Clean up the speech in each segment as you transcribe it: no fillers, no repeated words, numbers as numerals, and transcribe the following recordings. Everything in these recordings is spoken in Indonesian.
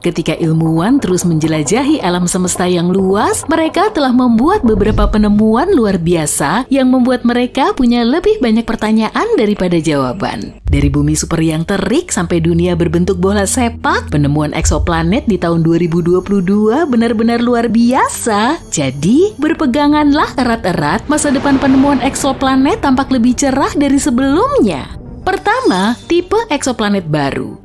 Ketika ilmuwan terus menjelajahi alam semesta yang luas, mereka telah membuat beberapa penemuan luar biasa yang membuat mereka punya lebih banyak pertanyaan daripada jawaban. Dari bumi super yang terik sampai dunia berbentuk bola sepak, penemuan eksoplanet di tahun 2022 benar-benar luar biasa. Jadi, berpeganganlah erat-erat, masa depan penemuan eksoplanet tampak lebih cerah dari sebelumnya. Pertama, tipe eksoplanet baru.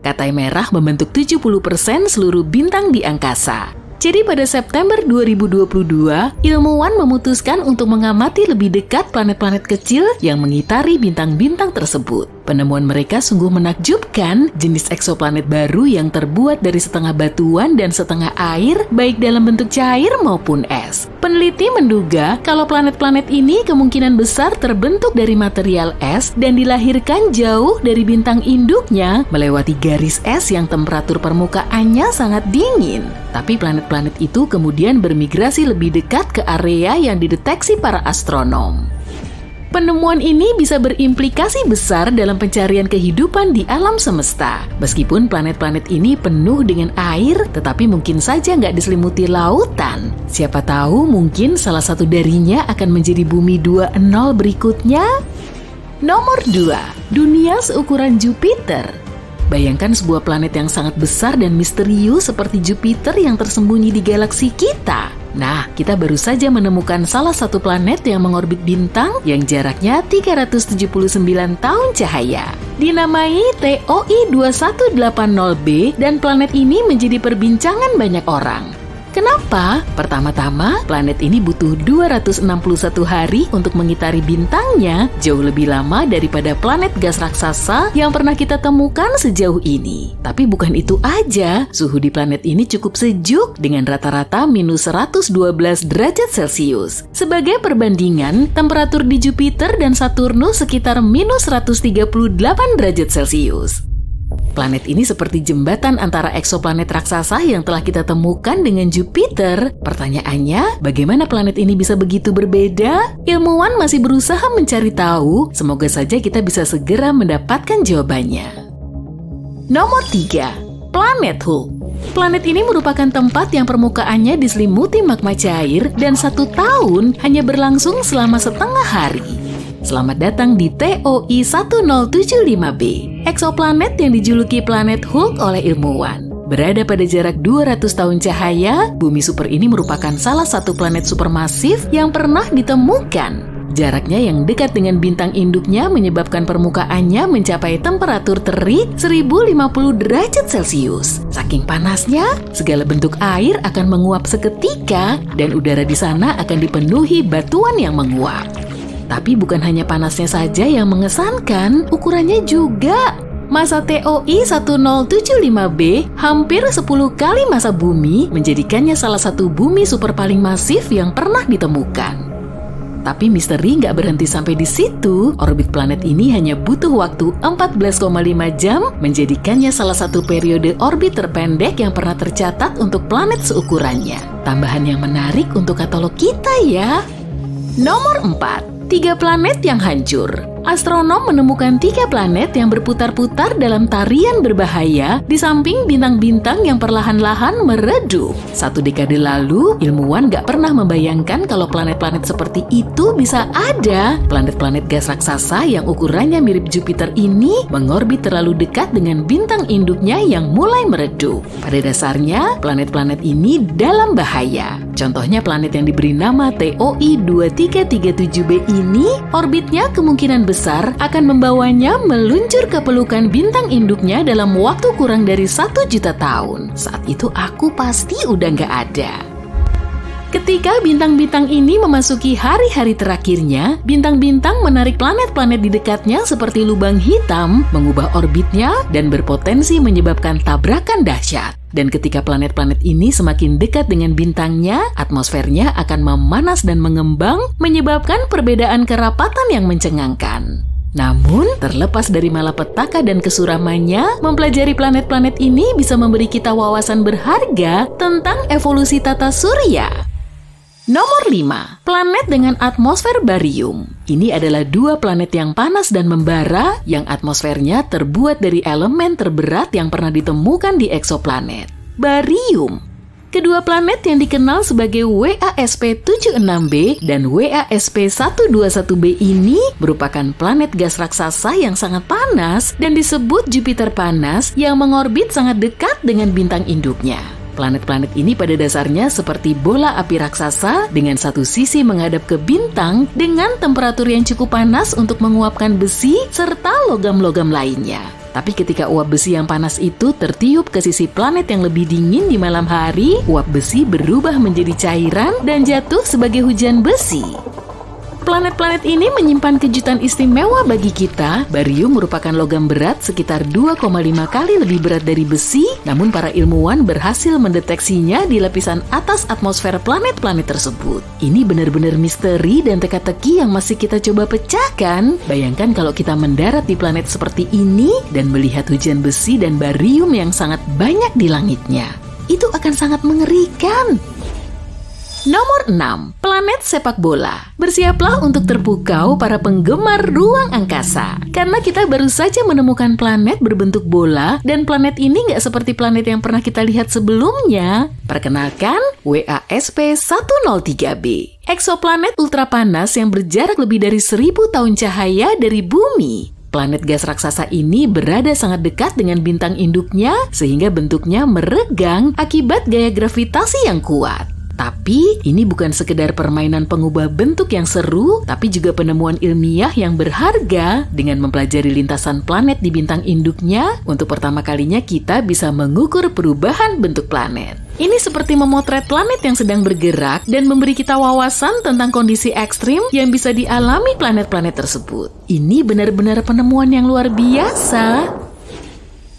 Katai merah membentuk 70% seluruh bintang di angkasa. Jadi pada September 2022, ilmuwan memutuskan untuk mengamati lebih dekat planet-planet kecil yang mengitari bintang-bintang tersebut. Penemuan mereka sungguh menakjubkan, jenis eksoplanet baru yang terbuat dari setengah batuan dan setengah air, baik dalam bentuk cair maupun es. Peneliti menduga kalau planet-planet ini kemungkinan besar terbentuk dari material es dan dilahirkan jauh dari bintang induknya melewati garis es yang temperatur permukaannya sangat dingin. Tapi planet-planet itu kemudian bermigrasi lebih dekat ke area yang dideteksi para astronom. Penemuan ini bisa berimplikasi besar dalam pencarian kehidupan di alam semesta. Meskipun planet-planet ini penuh dengan air, tetapi mungkin saja nggak diselimuti lautan. Siapa tahu mungkin salah satu darinya akan menjadi bumi 2.0 berikutnya. Nomor 2, dunia seukuran Jupiter. Bayangkan sebuah planet yang sangat besar dan misterius seperti Jupiter yang tersembunyi di galaksi kita. Nah, kita baru saja menemukan salah satu planet yang mengorbit bintang yang jaraknya 379 tahun cahaya. Dinamai TOI 2180b dan planet ini menjadi perbincangan banyak orang. Kenapa? Pertama-tama, planet ini butuh 261 hari untuk mengitari bintangnya, jauh lebih lama daripada planet gas raksasa yang pernah kita temukan sejauh ini. Tapi bukan itu aja, suhu di planet ini cukup sejuk dengan rata-rata minus 112 derajat Celcius. Sebagai perbandingan, temperatur di Jupiter dan Saturnus sekitar minus 138 derajat Celcius. Planet ini seperti jembatan antara eksoplanet raksasa yang telah kita temukan dengan Jupiter. Pertanyaannya, bagaimana planet ini bisa begitu berbeda? Ilmuwan masih berusaha mencari tahu, semoga saja kita bisa segera mendapatkan jawabannya. Nomor 3, planet Hulk. Planet ini merupakan tempat yang permukaannya diselimuti magma cair dan 1 tahun hanya berlangsung selama setengah hari. Selamat datang di TOI 1075b, eksoplanet yang dijuluki planet Hulk oleh ilmuwan. Berada pada jarak 200 tahun cahaya, bumi super ini merupakan salah satu planet supermasif yang pernah ditemukan. Jaraknya yang dekat dengan bintang induknya menyebabkan permukaannya mencapai temperatur terik 1050 derajat Celcius. Saking panasnya, segala bentuk air akan menguap seketika dan udara di sana akan dipenuhi batuan yang menguap. Tapi bukan hanya panasnya saja yang mengesankan, ukurannya juga. Masa TOI 1075b hampir 10 kali masa bumi, menjadikannya salah satu bumi super paling masif yang pernah ditemukan. Tapi misteri nggak berhenti sampai di situ. Orbit planet ini hanya butuh waktu 14,5 jam, menjadikannya salah satu periode orbit terpendek yang pernah tercatat untuk planet seukurannya. Tambahan yang menarik untuk katalog kita ya. Nomor 4. 3 planet yang hancur. Astronom menemukan 3 planet yang berputar-putar dalam tarian berbahaya di samping bintang-bintang yang perlahan-lahan meredup. 1 dekade lalu, ilmuwan gak pernah membayangkan kalau planet-planet seperti itu bisa ada. Planet-planet gas raksasa yang ukurannya mirip Jupiter ini mengorbit terlalu dekat dengan bintang induknya yang mulai meredup. Pada dasarnya, planet-planet ini dalam bahaya. Contohnya planet yang diberi nama TOI 2337b ini, orbitnya kemungkinan besar akan membawanya meluncur ke pelukan bintang induknya dalam waktu kurang dari 1 juta tahun. Saat itu aku pasti udah nggak ada. Ketika bintang-bintang ini memasuki hari-hari terakhirnya, bintang-bintang menarik planet-planet di dekatnya seperti lubang hitam, mengubah orbitnya, dan berpotensi menyebabkan tabrakan dahsyat. Dan ketika planet-planet ini semakin dekat dengan bintangnya, atmosfernya akan memanas dan mengembang, menyebabkan perbedaan kerapatan yang mencengangkan. Namun, terlepas dari malapetaka dan kesuramannya, mempelajari planet-planet ini bisa memberi kita wawasan berharga tentang evolusi tata surya. Nomor 5. Planet dengan atmosfer barium. Ini adalah 2 planet yang panas dan membara yang atmosfernya terbuat dari elemen terberat yang pernah ditemukan di eksoplanet. Barium. Kedua planet yang dikenal sebagai WASP-76b dan WASP-121b ini merupakan planet gas raksasa yang sangat panas dan disebut Jupiter panas yang mengorbit sangat dekat dengan bintang induknya. Planet-planet ini pada dasarnya seperti bola api raksasa dengan satu sisi menghadap ke bintang dengan temperatur yang cukup panas untuk menguapkan besi serta logam-logam lainnya. Tapi ketika uap besi yang panas itu tertiup ke sisi planet yang lebih dingin di malam hari, uap besi berubah menjadi cairan dan jatuh sebagai hujan besi. Planet-planet ini menyimpan kejutan istimewa bagi kita. Barium merupakan logam berat sekitar 2,5 kali lebih berat dari besi, namun para ilmuwan berhasil mendeteksinya di lapisan atas atmosfer planet-planet tersebut. Ini benar-benar misteri dan teka-teki yang masih kita coba pecahkan. Bayangkan kalau kita mendarat di planet seperti ini dan melihat hujan besi dan barium yang sangat banyak di langitnya. Itu akan sangat mengerikan. Nomor 6. Planet sepak bola. Bersiaplah untuk terpukau para penggemar ruang angkasa. Karena kita baru saja menemukan planet berbentuk bola, dan planet ini nggak seperti planet yang pernah kita lihat sebelumnya. Perkenalkan, WASP-103b. Eksoplanet ultrapanas yang berjarak lebih dari 1000 tahun cahaya dari bumi. Planet gas raksasa ini berada sangat dekat dengan bintang induknya, sehingga bentuknya meregang akibat gaya gravitasi yang kuat. Tapi ini bukan sekedar permainan pengubah bentuk yang seru, tapi juga penemuan ilmiah yang berharga. Dengan mempelajari lintasan planet di bintang induknya, untuk pertama kalinya kita bisa mengukur perubahan bentuk planet. Ini seperti memotret planet yang sedang bergerak dan memberi kita wawasan tentang kondisi ekstrim yang bisa dialami planet-planet tersebut. Ini benar-benar penemuan yang luar biasa.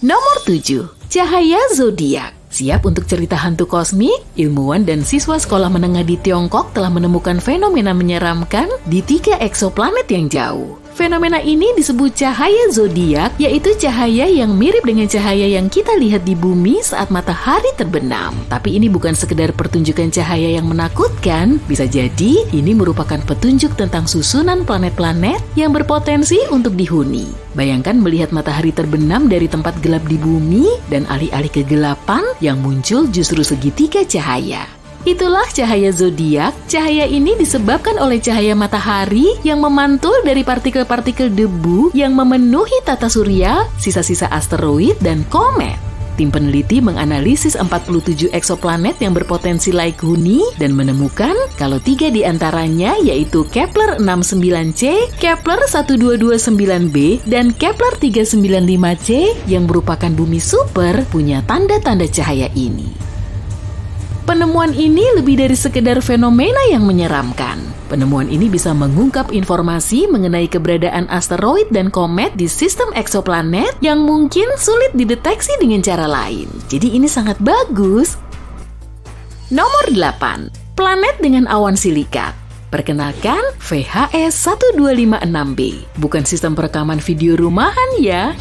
Nomor 7. Cahaya zodiak. Siap untuk cerita hantu kosmik? Ilmuwan dan siswa sekolah menengah di Tiongkok telah menemukan fenomena menyeramkan di 3 eksoplanet yang jauh. Fenomena ini disebut cahaya zodiak, yaitu cahaya yang mirip dengan cahaya yang kita lihat di bumi saat matahari terbenam. Tapi ini bukan sekedar pertunjukan cahaya yang menakutkan, bisa jadi ini merupakan petunjuk tentang susunan planet-planet yang berpotensi untuk dihuni. Bayangkan melihat matahari terbenam dari tempat gelap di bumi dan alih-alih kegelapan yang muncul justru segitiga cahaya. Itulah cahaya zodiak. Cahaya ini disebabkan oleh cahaya matahari yang memantul dari partikel-partikel debu yang memenuhi tata surya, sisa-sisa asteroid, dan komet. Tim peneliti menganalisis 47 eksoplanet yang berpotensi laik huni dan menemukan kalau 3 di antaranya yaitu Kepler 69c, Kepler 1229b, dan Kepler 395c yang merupakan bumi super punya tanda-tanda cahaya ini. Penemuan ini lebih dari sekedar fenomena yang menyeramkan. Penemuan ini bisa mengungkap informasi mengenai keberadaan asteroid dan komet di sistem eksoplanet yang mungkin sulit dideteksi dengan cara lain. Jadi ini sangat bagus. Nomor 8. Planet dengan awan silikat. Perkenalkan, VHS-1256b. Bukan sistem perekaman video rumahan ya,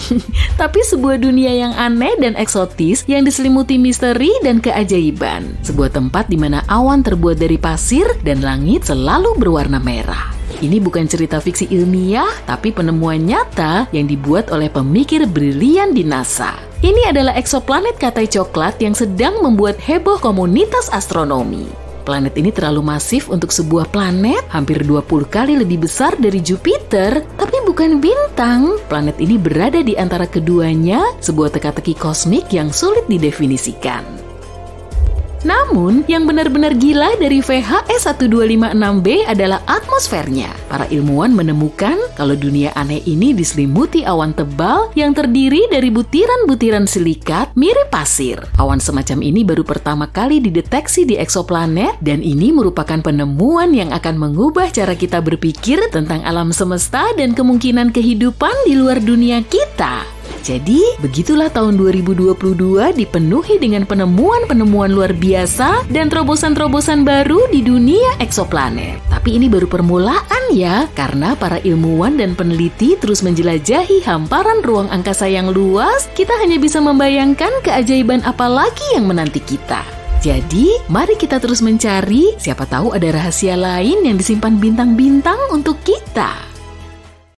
tapi sebuah dunia yang aneh dan eksotis yang diselimuti misteri dan keajaiban. Sebuah tempat di mana awan terbuat dari pasir dan langit selalu berwarna merah. Ini bukan cerita fiksi ilmiah, tapi penemuan nyata yang dibuat oleh pemikir brilian di NASA. Ini adalah eksoplanet katai coklat yang sedang membuat heboh komunitas astronomi. Planet ini terlalu masif untuk sebuah planet, hampir 20 kali lebih besar dari Jupiter, tapi bukan bintang. Planet ini berada di antara keduanya, sebuah teka-teki kosmik yang sulit didefinisikan. Namun, yang benar-benar gila dari VHS-1256b adalah atmosfernya. Para ilmuwan menemukan kalau dunia aneh ini diselimuti awan tebal yang terdiri dari butiran-butiran silikat mirip pasir. Awan semacam ini baru pertama kali dideteksi di eksoplanet, dan ini merupakan penemuan yang akan mengubah cara kita berpikir tentang alam semesta dan kemungkinan kehidupan di luar dunia kita. Jadi, begitulah tahun 2022 dipenuhi dengan penemuan-penemuan luar biasa dan terobosan-terobosan baru di dunia eksoplanet. Tapi ini baru permulaan ya, karena para ilmuwan dan peneliti terus menjelajahi hamparan ruang angkasa yang luas, kita hanya bisa membayangkan keajaiban apa lagi yang menanti kita. Jadi, mari kita terus mencari, siapa tahu ada rahasia lain yang disimpan bintang-bintang untuk kita.